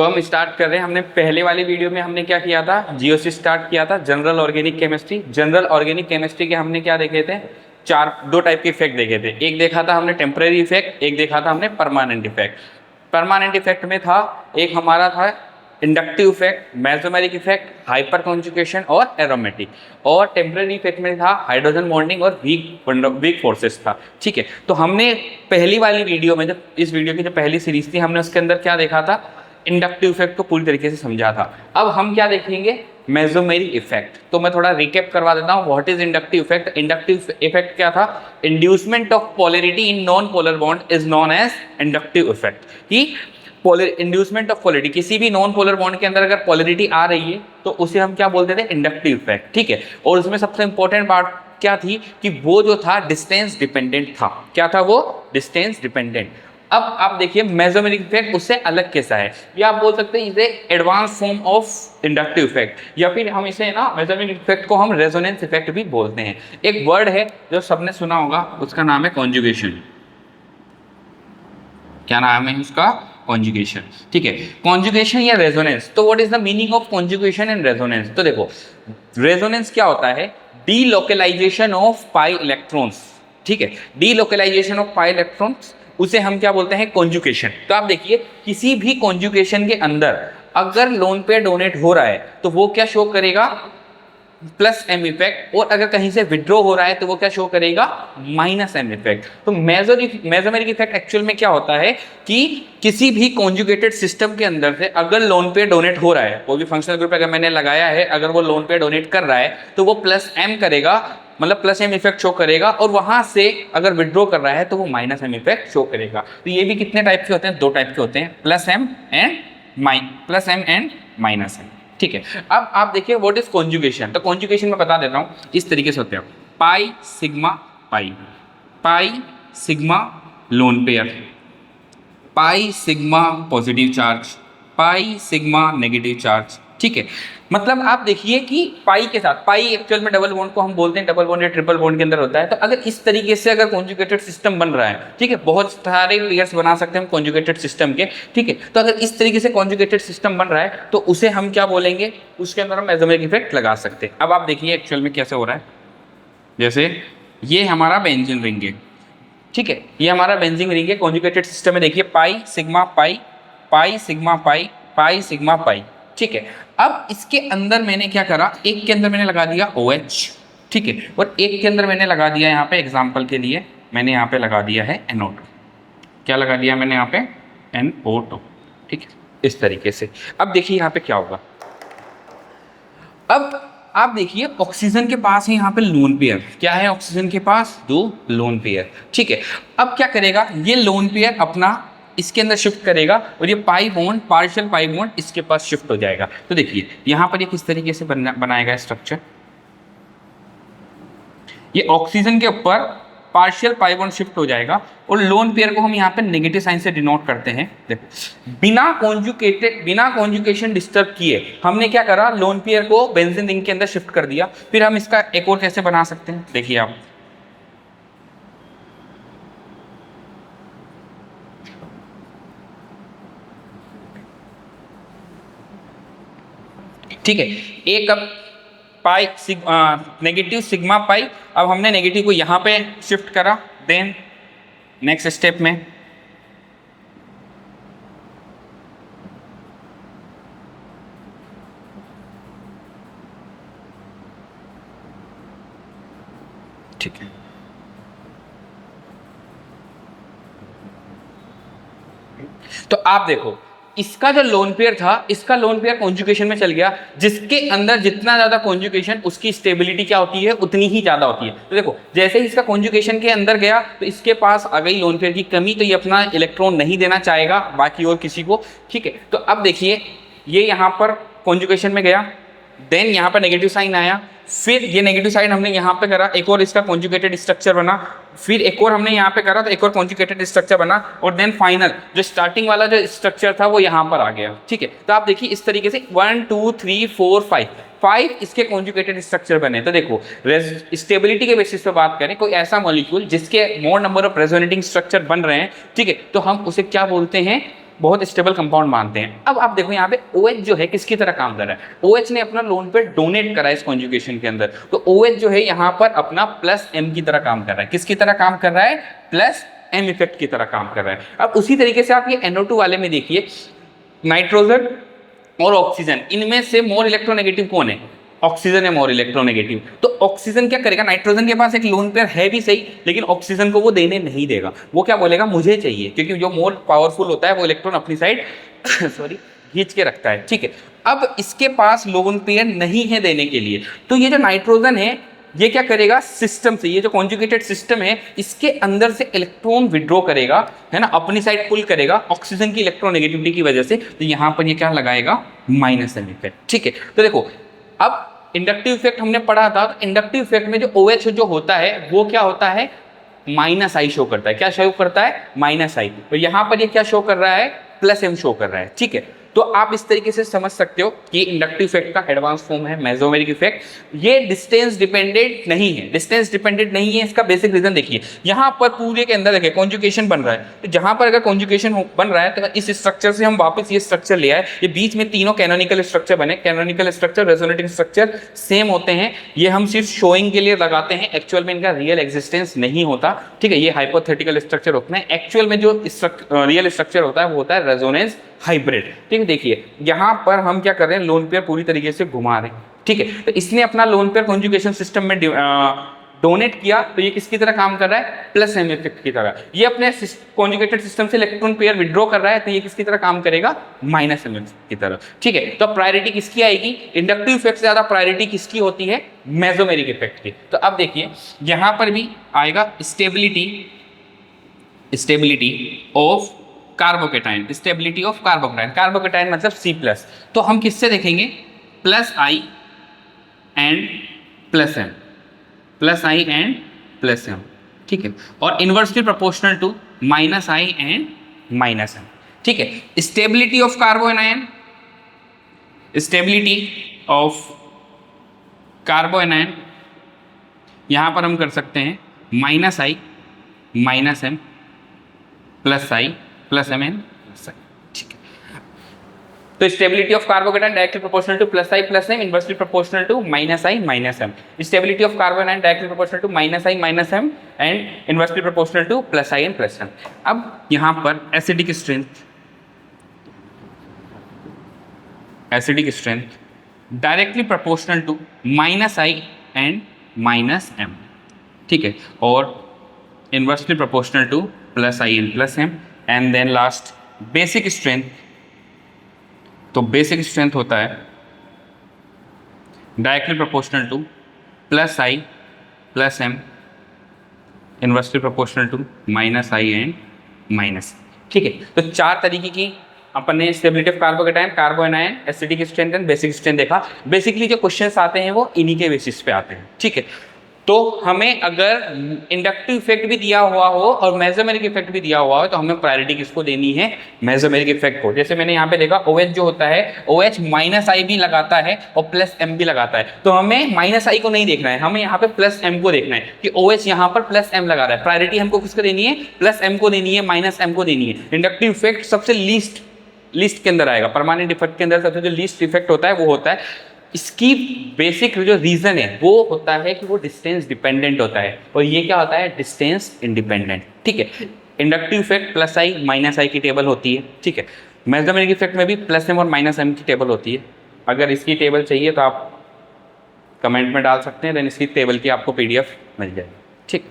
तो हम स्टार्ट कर रहे हैं। हमने पहले वाली वीडियो में हमने क्या किया था, जियो से स्टार्ट किया था, general organic chemistry. General organic chemistry के हमने क्या देखे थे, दो टाइप के इफेक्ट देखे थे। एक देखा था हमने टेम्परेरी इफेक्ट, एक देखा था हमने परमानेंट इफेक्ट। परमानेंट इफेक्ट में था एक हमारा था inductive effect, mesomeric effect, hyper conjugation और एरोमेटिक। और टेम्परेरी इफेक्ट में था हाइड्रोजन बॉन्डिंग और वीक फोर्सेस था। ठीक है, तो हमने पहली वाली वीडियो में, जब इस वीडियो की जो पहली सीरीज थी, हमने उसके अंदर क्या देखा था, इंडक्टिव इफेक्ट को पूरी तरीके से समझा था। अब हम क्या देखेंगे, मेसोमेरिक इफेक्ट। तो मैं थोड़ा रिकैप करवा देता हूँ, what is inductive effect. Inductive effect क्या था, inducement of polarity in non polar bond is known as inductive effect. कि इंड्यूसमेंट ऑफ पोलैरिटी, किसी भी नॉन पोलर बॉन्ड के अंदर अगर पोलैरिटी आ रही है तो उसे हम क्या बोलते थे, इंडक्टिव इफेक्ट। ठीक है, और उसमें सबसे इंपॉर्टेंट बात क्या थी कि वो जो था डिस्टेंस डिपेंडेंट था। क्या था वो, डिस्टेंस डिपेंडेंट। अब आप देखिए मेसोमेरिक इफेक्ट उससे अलग कैसा है, या आप बोल सकते हैं इसे advance form of inductive effect, या फिर हम इसे ना मेसोमेरिक इफेक्ट को हम रेजोनेंस इफेक्ट भी बोलते हैं। एक वर्ड है जो सबने सुना होगा, उसका नाम है कॉन्जुगेशन। क्या नाम है उसका, कॉन्जुगेशन। ठीक है, कॉन्जुगेशन या रेजोनेंस। तो what is the meaning of conjugation and resonance. तो देखो, रेजोनेंस क्या होता है, डीलोकेलाइजेशन ऑफ पाई इलेक्ट्रॉन्स। ठीक है, डीलोकेलाइजेशन ऑफ पाई इलेक्ट्रॉन्स, उसे हम क्या बोलते हैं, कॉन्जुगेशन। तो आप देखिए, किसी भी कॉन्जुगेशन के अंदर अगर लोन पेयर डोनेट हो रहा है तो वो क्या शो करेगा, प्लस एम इफेक्ट। और अगर कहीं से विड्रॉ हो रहा है तो वो क्या शो करेगा, माइनस एम इफेक्ट। तो मेसोमेरिक इफेक्ट एक्चुअल में क्या होता है कि किसी भी कॉन्जुगेटेड सिस्टम के अंदर से अगर लोन पेयर डोनेट हो रहा है, कोई भी फंक्शनल ग्रुप अगर मैंने लगाया है, अगर वो लोन पेयर डोनेट कर रहा है तो वो प्लस एम करेगा, मतलब प्लस एम इफेक्ट शो करेगा। और वहां से अगर विड्रॉ कर रहा है तो वो माइनस एम इफेक्ट शो करेगा। तो ये भी कितने टाइप के होते हैं, दो टाइप के होते हैं, plus M and minus M. ठीक है, अब आप देखिए व्हाट इज कॉन्जुगेशन। तो कॉन्जुगेशन मैं बता देता हूँ, इस तरीके से होते हैं, pi sigma pi, pi sigma lone pair, pi sigma positive charge, pi sigma negative charge. ठीक है, मतलब आप देखिए कि पाई के साथ, पाई एक्चुअल में डबल बॉन्ड को हम बोलते हैं, डबल बॉन्ड या ट्रिपल बॉन्ड के अंदर होता है। तो अगर इस तरीके से अगर कॉन्जुगेटेड सिस्टम बन रहा है, ठीक है, बहुत सारे पेयर्स बना सकते हैं हम कॉन्जुगेटेड सिस्टम के। ठीक है, तो अगर इस तरीके से कॉन्जुगेटेड सिस्टम बन रहा है तो उसे हम क्या बोलेंगे, उसके अंदर हम मेसोमेरिक इफेक्ट लगा सकते हैं। अब आप देखिए एक्चुअल में कैसे हो रहा है, जैसे ये हमारा बेंजीन रिंग है। ठीक है, ये हमारा बेंजीन रिंग है कॉन्जुगेटेड सिस्टम में। देखिए पाई sigma pi, pi sigma pi, pi sigma पाई। ठीक है, अब इसके अंदर मैंने क्या करा, एक के अंदर मैंने लगा दिया OH। ठीक है, और एक के अंदर मैंने लगा दिया यहाँ पे, एग्जाम्पल के लिए मैंने यहाँ पे लगा दिया है NO2। क्या लगा दिया मैंने यहाँ पे, NO2। ठीक है, इस तरीके से। अब देखिए यहाँ पे क्या होगा, अब आप देखिए ऑक्सीजन के पास है यहाँ पे लोन पेयर। क्या है ऑक्सीजन के पास, दो लोन पेयर। ठीक है, अब क्या करेगा, ये लोन पेयर अपना इसके अंदर शिफ्ट करेगा और ये pi bond, partial pi bond इसके पास शिफ्ट हो जाएगा। तो देखिए यहाँ पर ये किस तरीके से बनाएगा स्ट्रक्चर, ये ऑक्सीजन के ऊपर पार्शियल पाई बॉन्ड शिफ्ट हो जाएगा और लोन पेयर को हम यहाँ पे नेगेटिव साइन से डिनोट करते हैं। देखो, बिना कॉन्जुगेशन डिस्टर्ब किए हमने क्या करा, लोन पेयर को बेंजीन रिंग के अंदर शिफ्ट कर दिया। फिर हम इसका एक और कैसे बना सकते हैं, देखिए आप, ठीक है, एक अब पाई नेगेटिव सिग्मा पाई, अब हमने नेगेटिव को यहाँ पे शिफ्ट करा। देन नेक्स्ट स्टेप में ठीक है, तो आप देखो इसका जो लोन पेयर था, इसका लोन पेयर कॉन्जुगेशन में चल गया, जिसके अंदर जितना ज्यादा कॉन्जुगेशन उसकी स्टेबिलिटी क्या होती है, उतनी ही ज्यादा होती है। तो देखो जैसे ही इसका कॉन्जुगेशन के अंदर गया तो इसके पास आ गई लोन पेयर की कमी, तो ये अपना इलेक्ट्रॉन नहीं देना चाहेगा बाकी और किसी को। ठीक है, तो अब देखिए ये यहाँ पर कॉन्जुगेशन में गया, देन यहाँ पर नेगेटिव साइन आया, फिर ये नेगेटिव साइन हमने यहाँ पे करा, एक और इसका कॉन्जुगेटेड स्ट्रक्चर बना, फिर एक और हमने यहाँ पे करा तो एक और कॉन्जुगेटेड स्ट्रक्चर बना, और देन फाइनल जो स्टार्टिंग वाला जो स्ट्रक्चर था वो यहाँ पर आ गया। ठीक है, तो आप देखिए इस तरीके से 1 2 3 4 5 इसके कॉन्जुगेटेड स्ट्रक्चर बने। तो देखो स्टेबिलिटी के बेसिस पे बात करें, कोई ऐसा मॉलिक्यूल जिसके मोर नंबर ऑफ रेजोनेटिंग स्ट्रक्चर बन रहे हैं, ठीक है, तो हम उसे क्या बोलते हैं, बहुत स्टेबल कंपाउंड मानते हैं। अब आप देखो यहाँ पे OH जो है किसकी तरह काम कर रहा है, OH ने अपना लोन पेयर डोनेट करा है इस कॉन्जुगेशन के अंदर, तो OH जो है यहाँ पर अपना +M की तरह काम कर रहा है। किसकी तरह काम कर रहा है, +M इफेक्ट की तरह काम कर रहा है। अब उसी तरीके से आप ये NO2 वाले में देखिए, नाइट्रोजन और ऑक्सीजन, इनमें से मोर इलेक्ट्रोनेगेटिव कौन है, ऑक्सीजन है मोर इलेक्ट्रोनेगेटिव। तो ऑक्सीजन क्या करेगा, नाइट्रोजन के पास एक लोन पेयर है भी सही, लेकिन ऑक्सीजन को वो देने नहीं देगा। वो क्या बोलेगा, मुझे चाहिए, क्योंकि जो मोर पावरफुल होता है वो इलेक्ट्रॉन अपनी साइड सॉरी खींच के रखता है, ठीक है। अब इसके पास लोन पेयर नहीं है देने के लिए, तो ये जो नाइट्रोजन है ये क्या करेगा, सिस्टम से, ये जो कॉन्जुगेटेड सिस्टम है इसके अंदर से इलेक्ट्रॉन विड्रॉ करेगा, है ना, अपनी साइड पुल करेगा ऑक्सीजन की इलेक्ट्रोनेगेटिविटी की वजह से। तो यहाँ पर ये क्या लगाएगा, -M इफेक्ट, ठीक है। तो देखो अब इंडक्टिव इफेक्ट हमने पढ़ा था, तो इंडक्टिव इफेक्ट में जो OH जो होता है वो क्या होता है, -I शो करता है। क्या शो करता है, -I। तो यहाँ पर ये क्या शो कर रहा है, +M शो कर रहा है, ठीक है। तो आप इस तरीके से समझ सकते हो कि इंडक्टिव इफेक्ट का एडवांस फॉर्म है मेसोमेरिक इफेक्ट। ये डिस्टेंस डिपेंडेंट नहीं है, डिस्टेंस डिपेंडेंट नहीं है, इसका बेसिक रीजन देखिए, यहाँ पर पूरे के अंदर देखिए कॉन्जुगेशन बन रहा है, तो जहाँ पर अगर कॉन्जुगेशन बन रहा है तो इस स्ट्रक्चर से हम वापस ये स्ट्रक्चर ले आए, ये बीच में तीनों कैनोनिकल स्ट्रक्चर बने, canonical structure resonating structure same होते हैं, ये हम सिर्फ शोइंग के लिए लगाते हैं, एक्चुअल में इनका रियल एग्जिस्टेंस नहीं होता, ठीक है। ये हाइपोथेटिकल स्ट्रक्चर होते हैं, एक्चुअल में जो रियल स्ट्रक्चर होता है वो होता है रेजोनेंस हाइब्रिड, ठीक है। देखिए यहाँ पर हम क्या कर रहे हैं, लोन पेयर पूरी तरीके से घुमा रहे हैं, ठीक है। तो इसने अपना लोन पेयर कॉन्जुगेशन सिस्टम में डोनेट किया, तो ये किसकी तरह काम कर रहा है, +M इफेक्ट की तरह। ये अपने कॉन्जुगेटेड सिस्टम से इलेक्ट्रॉन पेयर विड्रॉ कर रहा है, तो ये किसकी तरह काम करेगा, -M की तरह, ठीक है। तो प्रायोरिटी किसकी आएगी, इंडक्टिव इफेक्ट से ज्यादा प्रायोरिटी किसकी होती है, मेसोमेरिक इफेक्ट की। तो अब देखिए यहाँ पर भी आएगा stability of carbocation, stability of carbocation, carbocation मतलब C+। तो हम किससे देखेंगे, +I एंड +M, ठीक है। और inversely proportional to -I and -M, ठीक है। Stability of carbanion, stability of carbanion यहाँ पर हम कर सकते हैं -I -M +I +MN, ठीक है। तो stability of carbocation directly proportional to +I +M, inversely proportional to -I -M। Stability of carbanion directly proportional to -I -M and inversely proportional to +I and +M। अब यहाँ पर acidic strength directly proportional to -I and -M, ठीक है, और inversely proportional to +I and +M। And then last basic strength, तो basic strength होता है directly proportional to +I +M, inversely proportional to -I and -M, ठीक है। तो 4 तरीके की अपन ने stability of carbocation, कार्बोएनायन, acidic strength and basic strength देखा। बेसिकली जो क्वेश्चंस आते हैं वो इन्हीं के बेसिस पे आते हैं, ठीक है। तो हमें अगर इंडक्टिव इफेक्ट भी दिया हुआ हो और मेसोमेरिक इफेक्ट भी दिया हुआ हो तो हमें प्रायोरिटी किसको देनी है, मेसोमेरिक इफेक्ट को। जैसे मैंने यहाँ पे देखा OH जो होता है, OH -I भी लगाता है और +M भी लगाता है, तो हमें -I को नहीं देखना है, हमें यहाँ पे +M को देखना है कि OH यहाँ पर +M लगा रहा है। प्रायोरिटी हमको किसको देनी है, +M को देनी है, -M को देनी है। इंडक्टिव इफेक्ट सबसे लीस्ट के अंदर आएगा, परमानेंट इफेक्ट के अंदर सबसे जो लीस्ट इफेक्ट होता है वो होता है। इसकी बेसिक जो रीजन है वो होता है कि वो डिस्टेंस डिपेंडेंट होता है, और ये क्या होता है, डिस्टेंस इंडिपेंडेंट, ठीक है। इंडक्टिव इफेक्ट +I -I की टेबल होती है, ठीक है। मेसोमेरिक इफेक्ट में भी +M और -M की टेबल होती है। अगर इसकी टेबल चाहिए तो आप कमेंट में डाल सकते हैं, देन इसकी टेबल की आपको PDF मिल जाएगी, ठीक।